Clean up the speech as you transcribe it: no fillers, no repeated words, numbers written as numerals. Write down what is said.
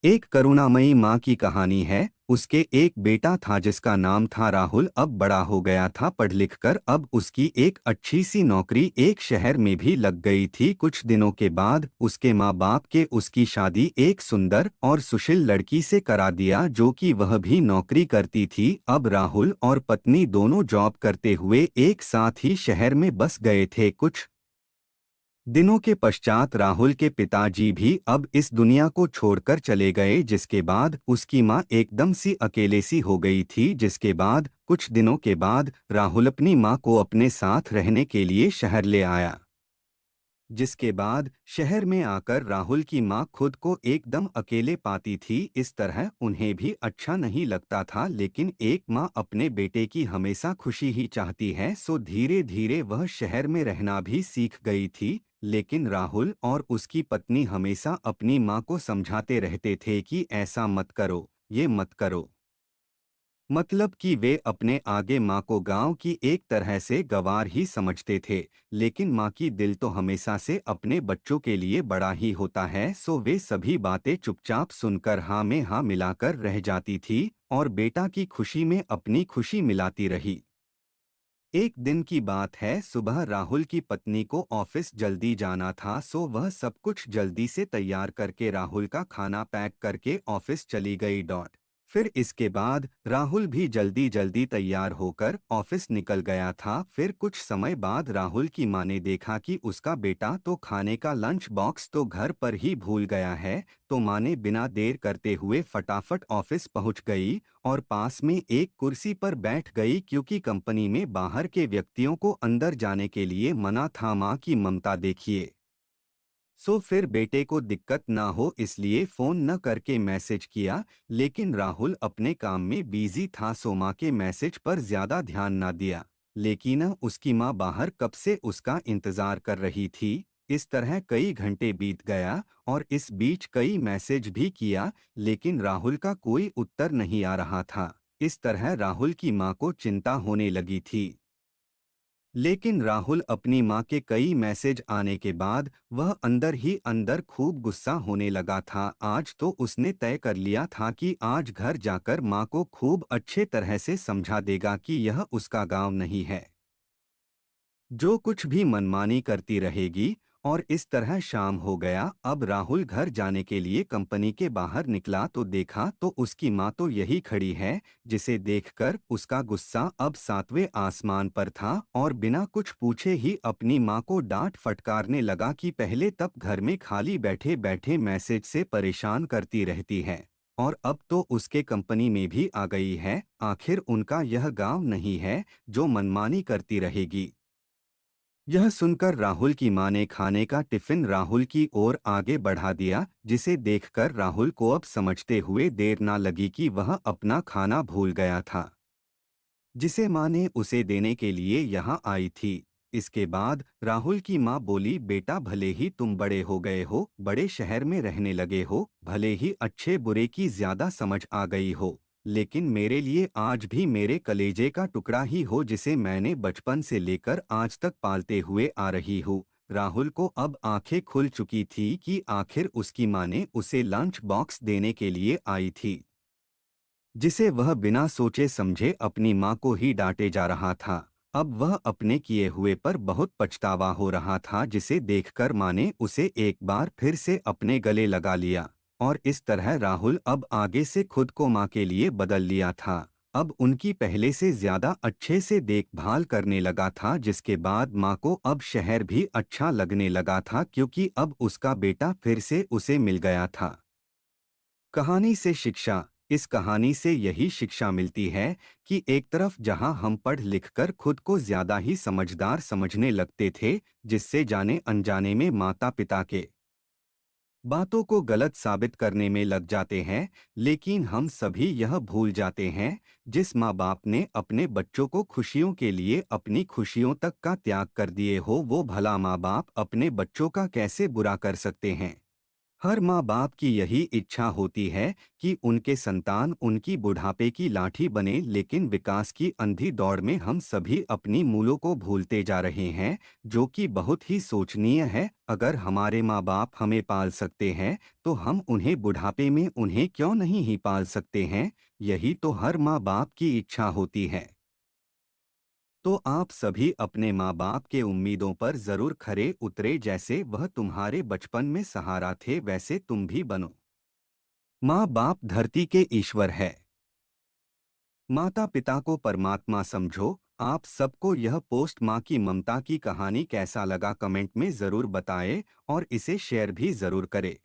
एक करुणामयी माँ की कहानी है। उसके एक बेटा था जिसका नाम था राहुल। अब बड़ा हो गया था पढ़ लिख कर। अब उसकी एक अच्छी सी नौकरी एक शहर में भी लग गई थी। कुछ दिनों के बाद उसके माँ बाप के उसकी शादी एक सुंदर और सुशील लड़की से करा दिया जो कि वह भी नौकरी करती थी। अब राहुल और पत्नी दोनों जॉब करते हुए एक साथ ही शहर में बस गए थे। कुछ दिनों के पश्चात राहुल के पिताजी भी अब इस दुनिया को छोड़कर चले गए, जिसके बाद उसकी माँ एकदम सी अकेले सी हो गई थी। जिसके बाद कुछ दिनों के बाद राहुल अपनी माँ को अपने साथ रहने के लिए शहर ले आया। जिसके बाद शहर में आकर राहुल की माँ खुद को एकदम अकेले पाती थी। इस तरह उन्हें भी अच्छा नहीं लगता था, लेकिन एक माँ अपने बेटे की हमेशा खुशी ही चाहती है, सो धीरे धीरे वह शहर में रहना भी सीख गई थी। लेकिन राहुल और उसकी पत्नी हमेशा अपनी माँ को समझाते रहते थे कि ऐसा मत करो, ये मत करो। मतलब कि वे अपने आगे माँ को गांव की एक तरह से गंवार ही समझते थे। लेकिन माँ की दिल तो हमेशा से अपने बच्चों के लिए बड़ा ही होता है, सो वे सभी बातें चुपचाप सुनकर हाँ में हाँ मिलाकर रह जाती थी और बेटा की खुशी में अपनी खुशी मिलाती रही। एक दिन की बात है, सुबह राहुल की पत्नी को ऑफिस जल्दी जाना था, सो वह सब कुछ जल्दी से तैयार करके राहुल का खाना पैक करके ऑफिस चली गई। फिर इसके बाद राहुल भी जल्दी जल्दी तैयार होकर ऑफिस निकल गया था। फिर कुछ समय बाद राहुल की माँ ने देखा कि उसका बेटा तो खाने का लंच बॉक्स तो घर पर ही भूल गया है। तो माँ ने बिना देर करते हुए फटाफट ऑफिस पहुंच गई और पास में एक कुर्सी पर बैठ गई, क्योंकि कंपनी में बाहर के व्यक्तियों को अंदर जाने के लिए मना था। माँ की ममता देखिए। सो फिर बेटे को दिक्कत ना हो इसलिए फोन न करके मैसेज किया। लेकिन राहुल अपने काम में बिजी था, सो माँ के मैसेज पर ज्यादा ध्यान ना दिया। लेकिन उसकी माँ बाहर कब से उसका इंतजार कर रही थी। इस तरह कई घंटे बीत गया और इस बीच कई मैसेज भी किया, लेकिन राहुल का कोई उत्तर नहीं आ रहा था। इस तरह राहुल की माँ को चिंता होने लगी थी। लेकिन राहुल अपनी माँ के कई मैसेज आने के बाद वह अंदर ही अंदर खूब गुस्सा होने लगा था। आज तो उसने तय कर लिया था कि आज घर जाकर माँ को खूब अच्छे तरह से समझा देगा कि यह उसका गांव नहीं है, जो कुछ भी मनमानी करती रहेगी। और इस तरह शाम हो गया। अब राहुल घर जाने के लिए कंपनी के बाहर निकला तो देखा तो उसकी माँ तो यही खड़ी है, जिसे देखकर उसका गुस्सा अब सातवें आसमान पर था और बिना कुछ पूछे ही अपनी माँ को डांट फटकारने लगा कि पहले तब घर में खाली बैठे बैठे मैसेज से परेशान करती रहती है और अब तो उसके कंपनी में भी आ गई है। आखिर उनका यह गांव नहीं है जो मनमानी करती रहेगी। यह सुनकर राहुल की मां ने खाने का टिफिन राहुल की ओर आगे बढ़ा दिया, जिसे देखकर राहुल को अब समझते हुए देर ना लगी कि वह अपना खाना भूल गया था, जिसे मां ने उसे देने के लिए यहाँ आई थी। इसके बाद राहुल की मां बोली, बेटा भले ही तुम बड़े हो गए हो, बड़े शहर में रहने लगे हो, भले ही अच्छे बुरे की ज्यादा समझ आ गई हो, लेकिन मेरे लिए आज भी मेरे कलेजे का टुकड़ा ही हो, जिसे मैंने बचपन से लेकर आज तक पालते हुए आ रही हूँ। राहुल को अब आंखें खुल चुकी थी कि आखिर उसकी मां ने उसे लंच बॉक्स देने के लिए आई थी, जिसे वह बिना सोचे समझे अपनी माँ को ही डांटे जा रहा था। अब वह अपने किए हुए पर बहुत पछतावा हो रहा था, जिसे देखकर माँ ने उसे एक बार फिर से अपने गले लगा लिया। और इस तरह राहुल अब आगे से खुद को माँ के लिए बदल लिया था। अब उनकी पहले से ज्यादा अच्छे से देखभाल करने लगा था, जिसके बाद माँ को अब शहर भी अच्छा लगने लगा था, क्योंकि अब उसका बेटा फिर से उसे मिल गया था। कहानी से शिक्षा। इस कहानी से यही शिक्षा मिलती है कि एक तरफ जहां हम पढ़ लिखकर खुद को ज्यादा ही समझदार समझने लगते थे, जिससे जाने अनजाने में माता पिता के बातों को गलत साबित करने में लग जाते हैं, लेकिन हम सभी यह भूल जाते हैं, जिस माँ बाप ने अपने बच्चों को खुशियों के लिए अपनी खुशियों तक का त्याग कर दिए हो, वो भला माँ बाप अपने बच्चों का कैसे बुरा कर सकते हैं। हर माँ बाप की यही इच्छा होती है कि उनके संतान उनकी बुढ़ापे की लाठी बने, लेकिन विकास की अंधी दौड़ में हम सभी अपनी मूलों को भूलते जा रहे हैं, जो कि बहुत ही सोचनीय है। अगर हमारे माँ बाप हमें पाल सकते हैं तो हम उन्हें बुढ़ापे में उन्हें क्यों नहीं ही पाल सकते हैं? यही तो हर माँ बाप की इच्छा होती है। तो आप सभी अपने माँ बाप के उम्मीदों पर जरूर खरे उतरे, जैसे वह तुम्हारे बचपन में सहारा थे वैसे तुम भी बनो। माँ बाप धरती के ईश्वर है। माता पिता को परमात्मा समझो। आप सबको यह पोस्ट माँ की ममता की कहानी कैसा लगा कमेंट में जरूर बताएं और इसे शेयर भी जरूर करें।